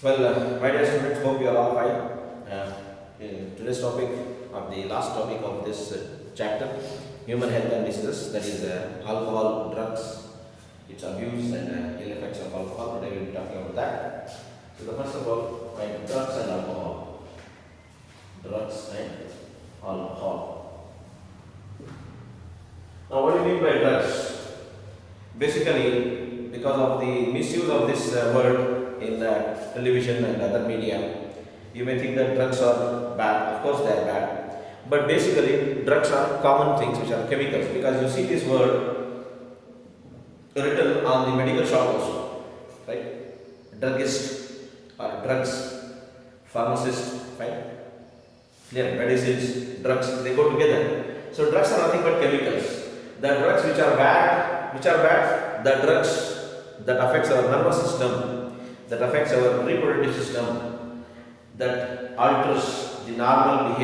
Well, my dear students, hope you are all fine. In today's topic, of the last topic of this chapter, human health and diseases, that is alcohol, drugs, its abuse, and ill effects of alcohol. Today we will be talking about that. So, the first of all, right, drugs and alcohol. Drugs and alcohol. Now, what do you mean by drugs? Basically, because of the misuse of this word in television and other media, you may think that drugs are bad. Of course, they are bad. But basically, drugs are common things which are chemicals. Because you see this word written on the medical shop also, right? Druggist or drugs, pharmacist, right? Yeah, medicines, drugs, they go together. So drugs are nothing but chemicals. The drugs which are bad, the drugs that affects our nervous system, that affects our reproductive system, that alters the normal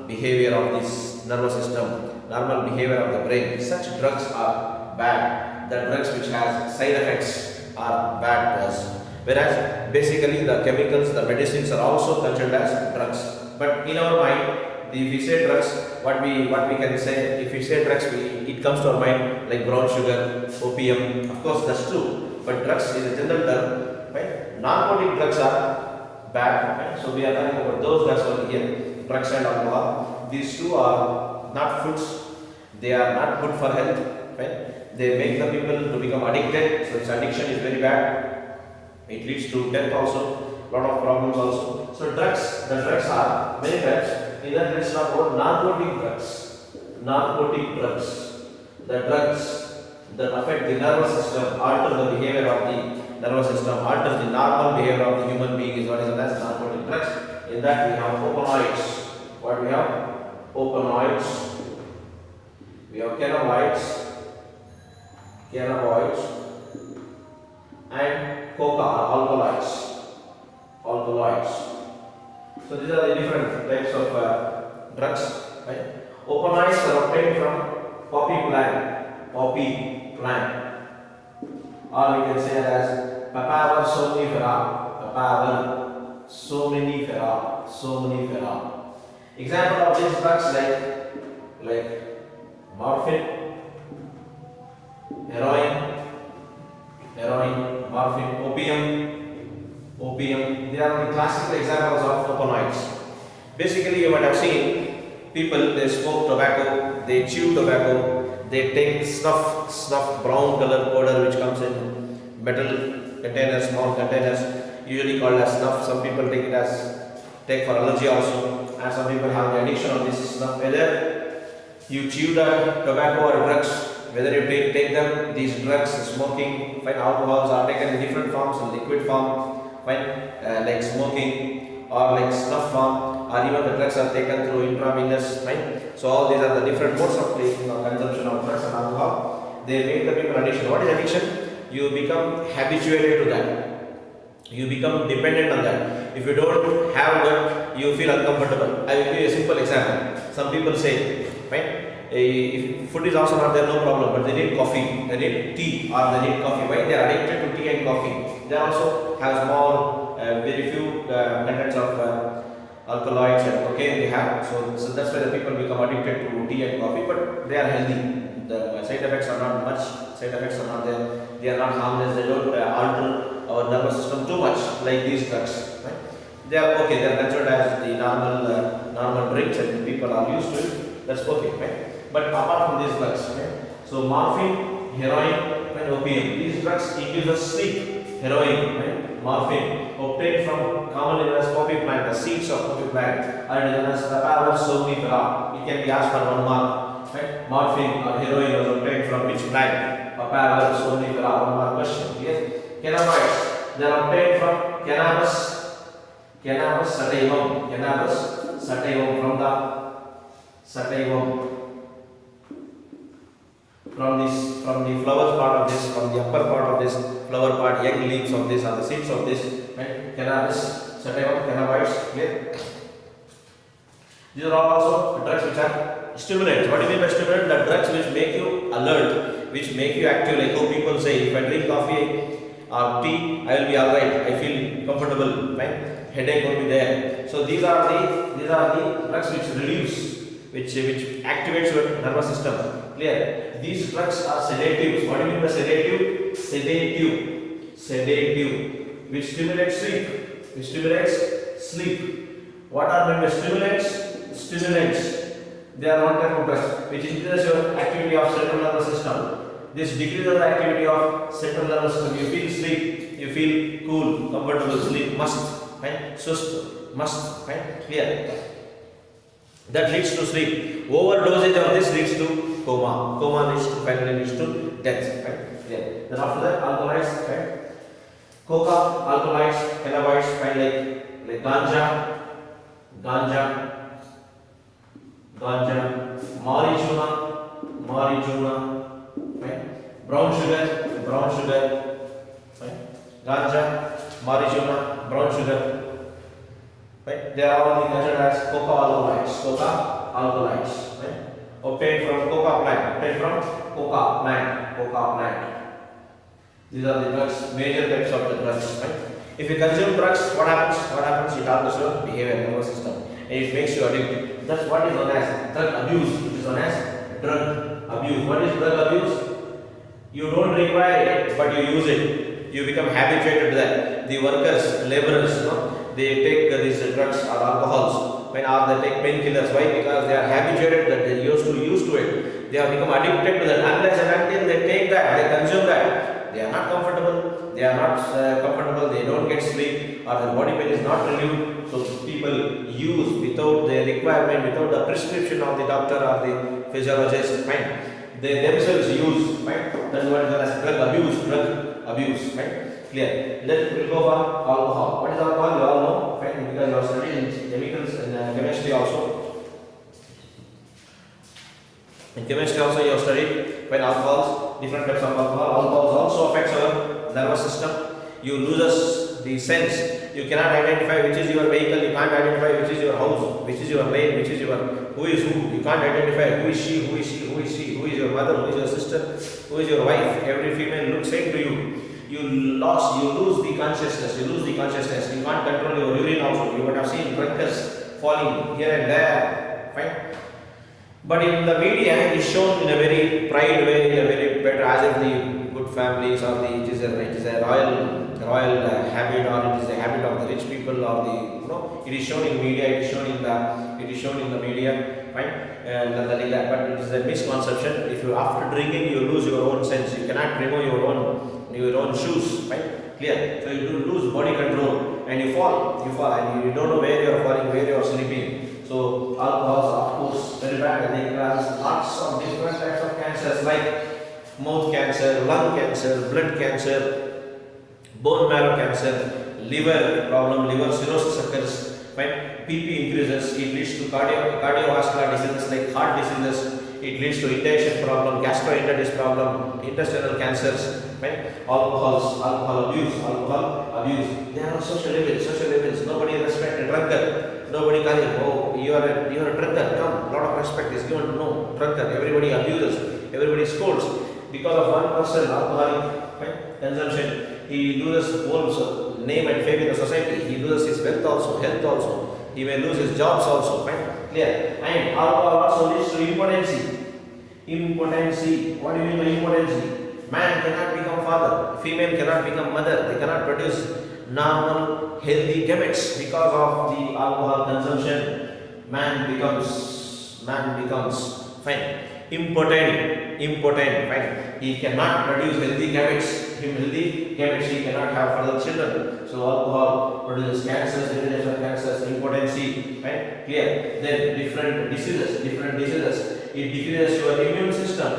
behavior of this nervous system, normal behavior of the brain. Such drugs are bad. The drugs which has side effects are bad to us. Whereas basically the chemicals, the medicines are also considered as drugs. But in our mind, if we say drugs, what we can say, if we say drugs, it comes to our mind like brown sugar, opium. Of course, that's true. But drugs is a general term, right? Narcotic drugs are bad, right? So we are talking about those drugs over here, drugs and alcohol. These two are not foods. They are not good for health, right? They make the people to become addicted. So this addiction is very bad. It leads to death also, lot of problems also. So drugs, the drugs are many types. In that let's talk about narcotic drugs. Narcotic drugs. The drugs that affect the nervous system, alter the behavior of the nervous system, alter the normal behavior of the human being is what is known as narcotic drugs. In that we have opioids. What we have? Opioids. We have cannabinoids, and coca or alkaloids. So these are the different types of drugs. Right? Opioids are obtained from poppy plant, or we can say it as papaver somnifera. Example of these drugs like morphine, heroin, morphine, opium. They are the classical examples of opioids. Basically, you might have seen people, they smoke tobacco, they chew tobacco, they take snuff brown color powder which comes in metal containers, small containers, usually called as snuff. Some people take for allergy also, and some people have the addiction of this snuff. Whether you chew the tobacco or drugs, whether you take them, these drugs, smoking, fine, alcohols are taken in different forms, in liquid form, fine, like smoking or like snuff form, or even the drugs are taken through intravenous, fine. So all these are the different modes of taking or consumption of drugs and alcohol. They make the people addiction. What is addiction? You become habituated to that. You become dependent on that. If you don't have that, you feel uncomfortable. I will give you a simple example. Some people say, fine, if food is also not there, no problem, but they need coffee, they need tea, or they need coffee. Why? They are addicted to tea and coffee. They also have small, very few contents of alkaloids and cocaine they have. So that's why the people become addicted to tea and coffee, but they are healthy. The side effects are not much, side effects are not there. They are not harmless, they don't alter our nervous system too much like these drugs. Right? They are okay, they are considered as the normal drinks and people are used to it. That's okay, right? But apart from these drugs, right? So morphine, heroin, and opium. These drugs induce a sleep. Heroin, right? Morphine, obtained from commonly known as poppy plant, the seeds of poppy plant, and known as papaver somnifera. It can be asked for 1 mark. Right? Morphine or heroin was obtained from which plant? Papaver somnifera. 1 mark question. Yes. Cannabinoids. They are obtained from cannabis sativum from the sativum, from the flower part of this, from the upper part of this flower part, young leaves of this or the seeds of this, right? Cannabis sativum, cannabinoids. Clear? These are all also drugs which are stimulants. What do you mean by stimulant? The drugs which make you alert, which make you active. Like how people say, if I drink coffee or tea, I will be alright. I feel comfortable. Fine. Headache won't be there. So these are the drugs which reduce, which activates your nervous system. Clear? These drugs are sedatives. What do you mean by sedative? Sedative, which stimulates sleep. Which stimulates sleep. What are meant by stimulants? Stimulants. They are one type of drugs which increases your activity of central nervous system. This decreases the activity of central nervous system. You feel sleep. You feel cool, comfortable. Sleep must. Fine. Sust. Must. Fine. Clear. That leads to sleep. Overdosage of this leads to coma. Coma leads to finally leads to death. Right? Yeah. Then after that, alkaloids. Right? Coca, alkaloids, cannabinoids, fine, like ganja, marijuana, fine. Brown sugar, fine. Ganja, marijuana, brown sugar. Right? They are all considered as coca alkaloids. Right? Obtained from coca plant. These are the drugs, major types of the drugs. Right? If you consume drugs, what happens? It alters your behavior, nervous system, and it makes you addicted. That's what is known as drug abuse. It is known as drug abuse. What is drug abuse? You don't require it, but you use it. You become habituated to that. The workers, laborers, they take these drugs or alcohols, or they take painkillers. Why? Because they are habituated that they used to it. They have become addicted to that. Unless and until they take that, they consume that, they are not comfortable. They don't get sleep, or their body pain is not relieved. So people use without the requirement, without the prescription of the doctor or the physiologist. Fine. They themselves use. Fine. That is what is known as drug abuse. Fine. Clear. Let we go for alcohol. What is alcohol? You all know, fine, because you are studying in chemicals and chemistry also. In chemistry also you have studied when alcohols, different types of alcohol. Alcohols also affects our nervous system. You loses the sense. You cannot identify which is your vehicle. You can't identify which is your house, which is your lane, which is your who is who. You can't identify who is she, who is your mother, who is your sister, who is your wife. Every female looks same to you. You lose the consciousness. You can't control your urine also. You would have seen drunkards falling here and there. Fine. But in the media, it is shown in a very pride way, in a very better, as if the good families or it is a royal habit, or it is a habit of the rich people, or it is shown in media. It is shown in the media. Fine. And like that. But it is a misconception. If you after drinking, you lose your own sense. You cannot remove your own shoes, right? Clear. So you lose body control and you fall, and you don't know where you are falling, where you are sleeping. So alcohol is of course very bad, and they cause lots of different types of cancers like mouth cancer, lung cancer, blood cancer, bone marrow cancer, liver problem, liver cirrhosis occurs. Right? PP increases. It leads to cardiovascular diseases like heart diseases. It leads to indigestion problem, gastroenteritis problem, intestinal cancers. Right? Alcohol abuse. They are on social levels. Nobody respects a drunkard. Nobody calls him, oh, you are a drunkard. Come, lot of respect is given to no drunkard. Everybody abuses. Everybody scolds because of one person alcoholic, right, consumption. He loses whole name and fame in the society. He loses his health also. He may lose his jobs also. Right? Clear. And alcohol also leads to impotency. What do you mean by impotency? Man cannot become father, female cannot become mother, they cannot produce normal, healthy gametes because of the alcohol consumption. Man becomes fine, impotent, fine. He cannot produce healthy gametes. He cannot have further children. So alcohol produces cancers, impotency, right? Clear. Then different diseases. It decreases your immune system.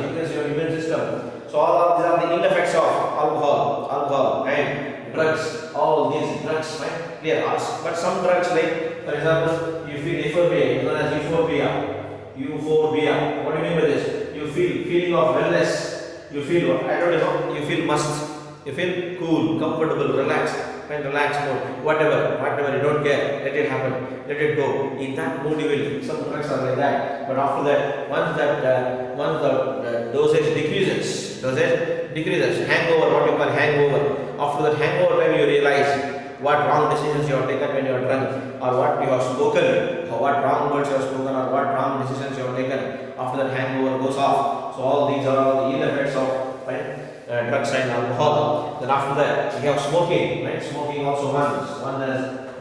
So all of these are the ill effects of alcohol and drugs. All these drugs, right? Clear. But some drugs, like for example, you feel euphoria, known as euphoria. What do you mean by this? You feel feeling of wellness. You feel You feel must. You feel cool, comfortable, relaxed. Relax mode, whatever, you don't care, let it happen, let it go. In that mood you will, some drugs are like that. But after that, once the dosage decreases, Dosage decreases. Hangover, what you call hangover. After that hangover time, you realize what wrong decisions you have taken when you are drunk, or what you have spoken, or what wrong words you have spoken, or what wrong decisions you have taken. After that hangover goes off. So all these are all the ill effects of drugs and alcohol. Then after that, you have smoking. Right? Smoking also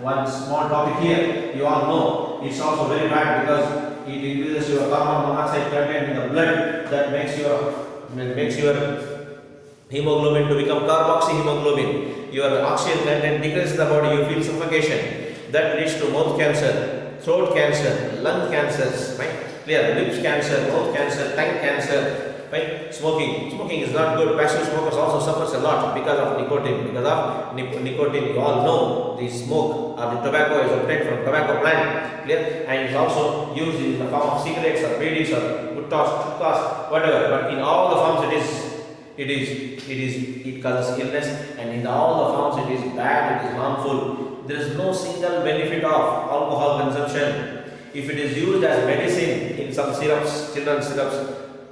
one small topic here. You all know it's also very bad because it increases your carbon monoxide content in the blood. That makes your hemoglobin to become carboxyhemoglobin. Your oxygen content decreases in the body. You feel suffocation. That leads to mouth cancer, throat cancer, lung cancers. Right? Clear. Lips cancer, mouth cancer, tongue cancer. Right? Smoking is not good. Passive smokers also suffers a lot because of nicotine. Because of nicotine, you all know the smoke or the tobacco is obtained from tobacco plant. Clear? And it's also used in the form of cigarettes or bidis or guttas, whatever. But in all the forms it causes illness, and in all the forms it is bad, it is harmful. There is no single benefit of alcohol consumption. If it is used as medicine in some syrups, children's syrups,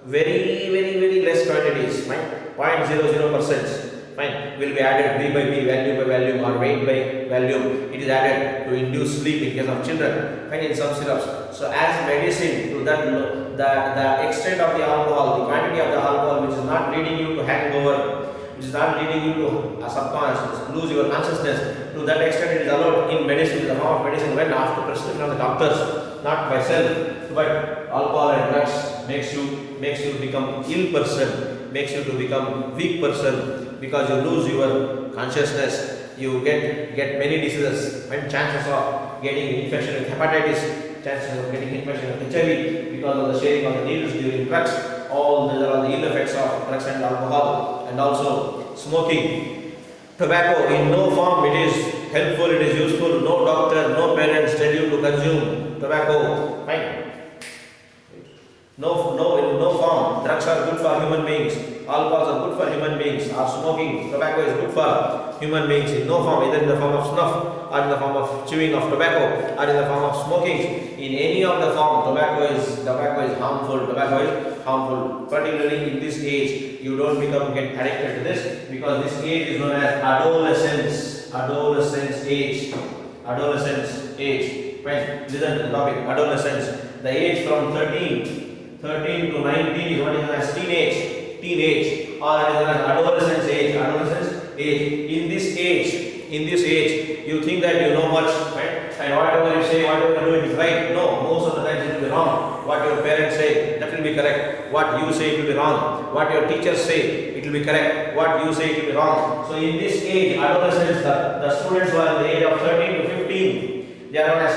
very less quantities, fine, 0.00%, fine, will be added B by B, value by value, or weight by volume. It is added to induce sleep in case of children, fine, in some syrups. So as medicine to that, the extent of the alcohol, the quantity of the alcohol which is not leading you to hangover, which is not leading you to a subconscious, lose your consciousness, to that extent it is allowed in medicine, in the form of medicine, when after prescription of the doctors, not by self. But alcohol and drugs makes you become ill person, makes you to become weak person, because you lose your consciousness, you get many diseases, and chances of getting infection with hepatitis, chances of getting infection with HIV because of the sharing of the needles during drugs. All these are the ill effects of drugs and alcohol. And also smoking. Tobacco in no form it is helpful, it is useful. No doctor, no parents tell you to consume tobacco. Fine. In no form. Drugs are good for human beings. Alcohols are good for human beings. Or smoking, tobacco is good for human beings in no form, either in the form of snuff, or in the form of chewing of tobacco, or in the form of smoking. In any of the form, tobacco is harmful. Tobacco is harmful. Particularly in this age, you don't get addicted to this, because this age is known as adolescence. Adolescence age. When listen to the topic, adolescence. The age from 13 to 19 is what is known as teenage, or it is known as adolescence age. In this age, you think that you know much, right? And whatever you say, whatever you do is right. No, most of the times it will be wrong. What your parents say, that will be correct. What you say, it will be wrong. What your teachers say, it will be correct. What you say, it will be wrong. So in this age, adolescence, the students who are in the age of 13 to 15, they are known as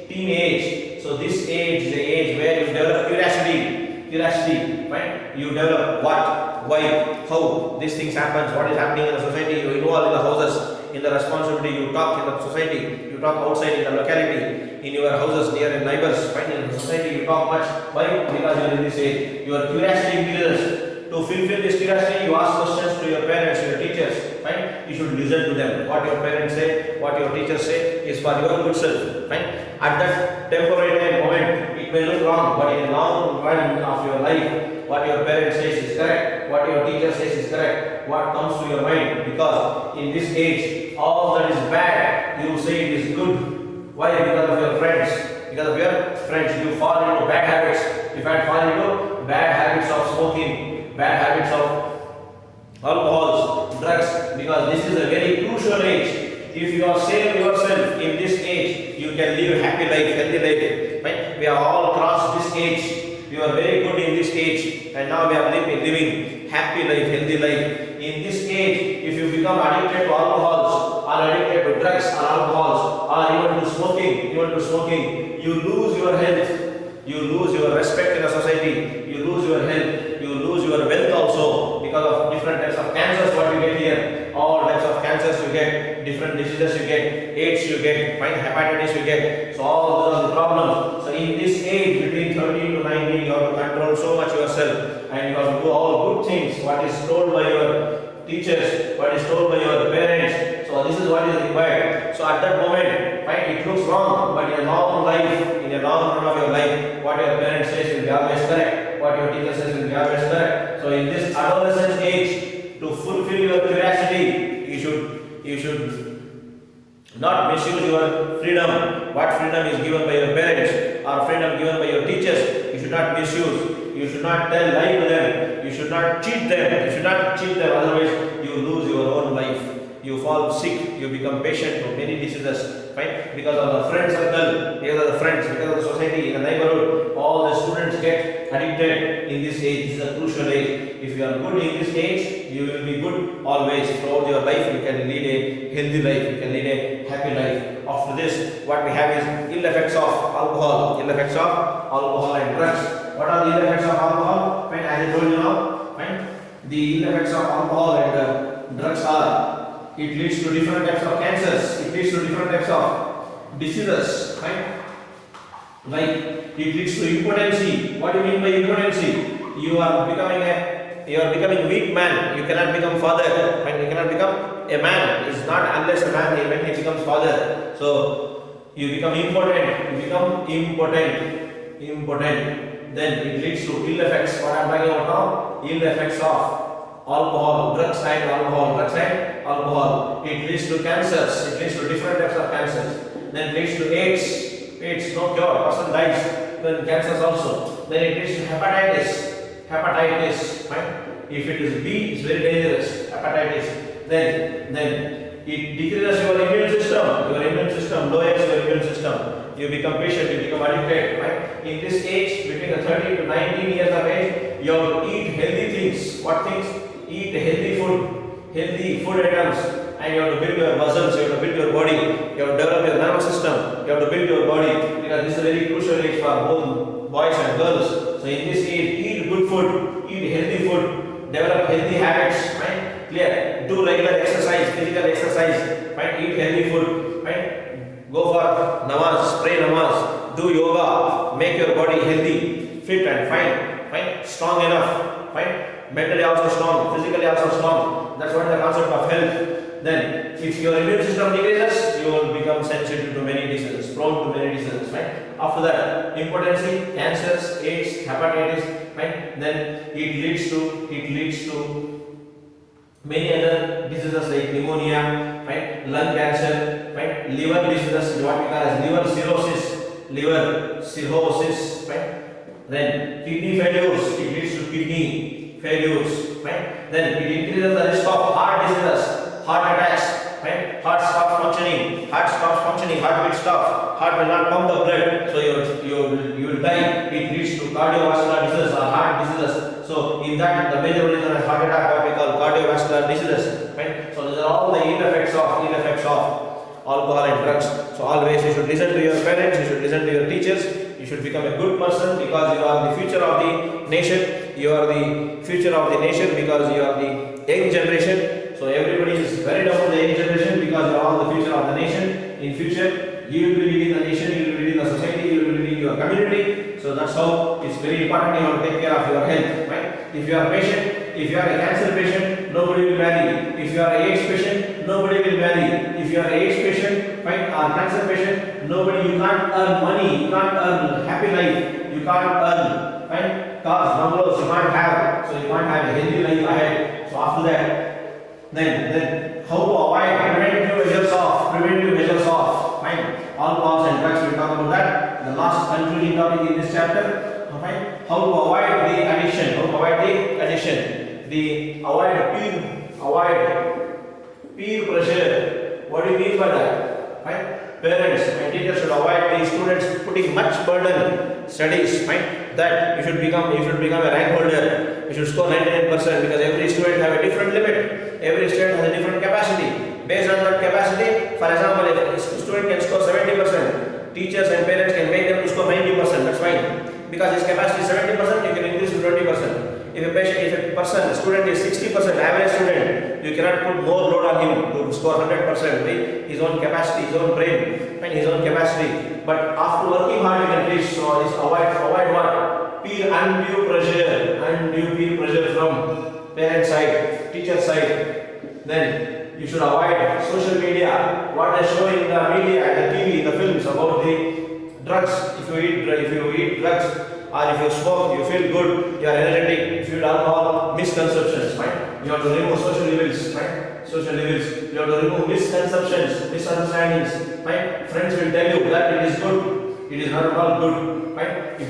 teenage. So this age is the age where you develop curiosity, right? You develop what, why, how these things happen, what is happening in the society. You involve in the houses, in the responsibility. You talk in the society. You talk outside in the locality, in your houses, near your neighbors, right? In the society, you talk much. Why? Because you are in this age. Your curiosity increases. To fulfill this curiosity, you ask questions to your parents, your teachers, right? You should listen to them. What your parents say, what your teachers say is for your good self, right? At that temporary moment, it may look wrong, but in the long run of your life, what your parents says is correct, what your teacher says is correct, what comes to your mind, because in this age, all that is bad, you say it is good. Why? Because of your friends. Because of your friends, you fall into bad habits. If I fall into bad habits of smoking, bad habits of alcohols, drugs, because this is a very crucial age. If you are saving yourself in this age, you can live happy life, healthy life. Right? We have all crossed this age. We are very good in this age, and now we are living happy life, healthy life. In this age, if you become addicted to alcohols, or addicted to drugs or alcohols, or even to smoking, you lose your health, you lose your respect in the society, you lose your health, you lose your wealth also, because of different types of cancers what you get here. All types of cancers you get, different diseases you get, AIDS you get, hepatitis you get. So all those are the problems. So in this age, between 13 to 19, you have to control so much yourself, and you have to do all good things, what is told by your teachers, what is told by your parents. So this is what is required. So at that moment, it looks wrong, but in a long life, in a long run of your life, what your parents says will be always correct, what your teacher says will be always correct. So So in this adolescent age, to fulfill your curiosity, you should not misuse your freedom. What freedom is given by your parents or freedom given by your teachers, you should not misuse. You should not tell lie to them. You should not cheat them. You should not cheat them. Otherwise, you lose your own life. You fall sick. You become patient to many diseases. Right? Because of the friend circle, because of the friends, because of the society, in the neighborhood, all the students get addicted in this age. This is a crucial age. If you are good in this age, you will be good always. Throughout your life, you can lead a healthy life. You can lead a happy life. After this, what we have is ill effects of alcohol. Ill effects of alcohol and drugs. What are the ill effects of alcohol? Fine, as I told you now, fine. The ill effects of alcohol and drugs are, it leads to different types of cancers. It leads to different types of diseases. Fine. Like it leads to impotency. What do you mean by impotency? You are becoming weak man. You cannot become father. Fine. You cannot become a man. It's not unless a man when he becomes father. So you become impotent. You become impotent. Then it leads to ill effects. What I am talking about now? Ill effects of alcohol, drugs and alcohol. It leads to cancers. It leads to different types of cancers. Then it leads to AIDS, no cure. Person dies. Then cancers also. Then it leads to hepatitis. Fine. If it is B, it's very dangerous. Hepatitis. Then it decreases your immune system. Lowers your immune system. You become patient, you become addicted. Right? In this age, between the 30 to 19 years of age, you have to eat healthy things. What things? Eat healthy food items, and you have to build your muscles, you have to build your body, you have to develop your nervous system, you have to build your body, because this is a very crucial age for both boys and girls. So in this age, eat good food, eat healthy food, develop healthy habits, right? Clear? Do regular exercise, physical exercise, right? Eat healthy food, right? Go for namaz, pray namaz, do yoga, make your body healthy, fit and fine, strong enough, fine. Mentally also strong, physically also strong. That's what the concept of health. Then, if your immune system decreases, you will become sensitive to many diseases, prone to many diseases, right? After that, impotency, cancers, AIDS, hepatitis, right? Then it leads to many other diseases like pneumonia, right? Lung cancer, right? Liver diseases, what we call as liver cirrhosis, right? Then kidney failures, it leads to kidney failures, right? Then it increases the risk of heart diseases, heart attacks, right? Heart stops functioning, heartbeat stops, heart will not pump the blood, so you will die. It leads to cardiovascular diseases or heart diseases. So in that, the major reason is heart attack, what we call cardiovascular diseases, right? So these are all the ill effects of alcohol and drugs. So always you should listen to your parents, you should listen to your teachers. You should become a good person because you are the future of the nation. You are the future of the nation because you are the young generation. So everybody is very down to the young generation because you are all the future of the nation. In future, you will be leading the nation, you will be leading the society, you will be leading your community. So that's how it's very important you have to take care of your health, right? If you are patient, if you are a cancer patient, nobody will marry. If you are a AIDS patient, nobody will marry. If you are a AIDS patient, fine, or cancer patient, nobody, you can't earn money, you can't earn happy life, you can't earn, fine, cars, bungalows, you can't have, so you can't have a healthy life ahead. So after that, then how to avoid preventive measures of, fine, alcohols and drugs, we will talk about that. The last concluding topic in this chapter, fine, how to avoid the addiction, avoid peer pressure. What do you mean by that? Fine. Parents and teachers should avoid the students putting much burden studies. Fine. That you should become a rank holder. You should score 99% because every student have a different limit. Every student has a different capacity. Based on that capacity, for example, if a student can score 70%, teachers and parents can make them to score 90%. That's fine. Because his capacity is 70%, you can increase to 20%. If a student is 60% average student, you cannot put more load on him to score 100%. Right? His own capacity, his own brain, and his own capacity. But after working hard, you can reach. So avoid what? Undue peer pressure from parent side, teacher side. Then you should avoid social media. What they show in the media, the TV, the films about the drugs. If you eat drugs, or if you smoke, you feel good, you are energetic. If you do alcohol, misconceptions, right? You have to remove social evils, right? Social evils. You have to remove misconceptions, misunderstandings, right? Friends will tell you that it is good, it is not at all good, right? If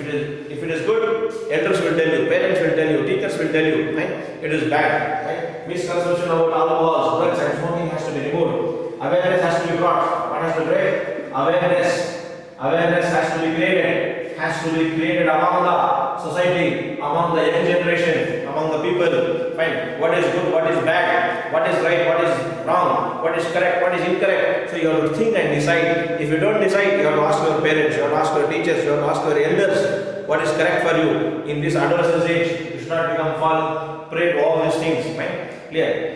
it is good, elders will tell you, parents will tell you, teachers will tell you, right? It is bad, right? Misconception about alcohol, drugs and smoking has to be removed. Awareness has to be brought. What has to be created? Awareness has to be created. Has to be created among the society, among the young generation, among the people. Fine. What is good? What is bad? What is right? What is wrong? What is correct? What is incorrect? So you have to think and decide. If you don't decide, you have to ask your parents. You have to ask your teachers. You have to ask your elders. What is correct for you in this adolescence age? You should not become fall prey to all these things. Fine. Clear.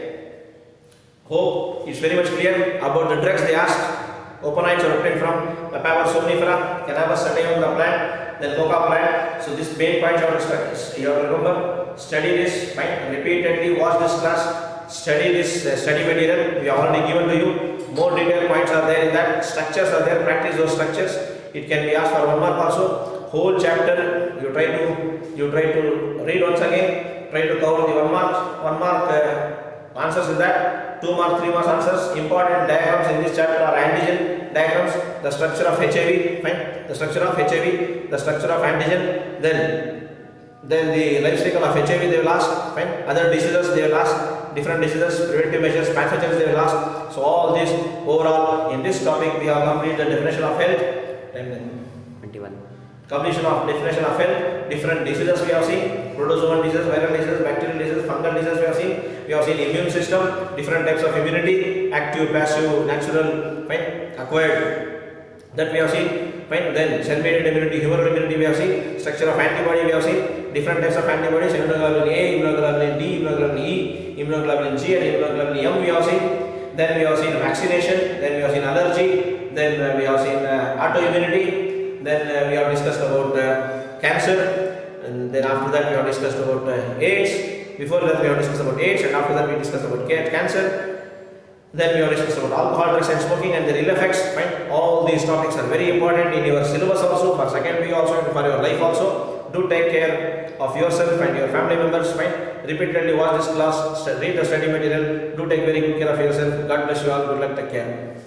Hope it's very much clear about the drugs they asked. Opioids are obtained from the Papaver somnifera, cannabis sativum, the plant, then coca plant. So this main point you have to study. You have to remember, study this, fine. Repeatedly watch this class, study this study material. We have already given to you. More detailed points are there in that. Structures are there. Practice those structures. It can be asked for 1 mark also. Whole chapter you try to read once again. Try to cover the 1 mark. 1 mark answers in that. 2 mark, 3 marks answers. Important diagrams in this chapter are antigen diagrams, the structure of HIV, fine, the structure of HIV, the structure of antigen, then the life cycle of HIV they will ask, fine, other diseases they will ask, different diseases, preventive measures, pathogens they will ask. So all this overall in this topic we have completed the definition of health. 21. Completion of definition of health, different diseases we have seen, protozoan diseases, viral diseases, bacterial diseases, fungal diseases we have seen. We have seen immune system, different types of immunity, active, passive, natural, fine, acquired. That we have seen, fine. Then cell-mediated immunity, humoral immunity we have seen, structure of antibody we have seen, different types of antibodies, immunoglobulin A, immunoglobulin D, immunoglobulin E, immunoglobulin G and immunoglobulin M we have seen. Then we have seen vaccination, then we have seen allergy, then we have seen autoimmunity. Then we have discussed about cancer, and then after that we have discussed about AIDS. Before that we have discussed about AIDS, and after that we discussed about cancer. Then we have discussed about alcohol, drugs and smoking and their ill effects. Fine. All these topics are very important in your syllabus also, for secondary also and for your life also. Do take care of yourself and your family members. Fine. Repeatedly watch this class, read the study material. Do take very good care of yourself. God bless you all. Good luck. Take care.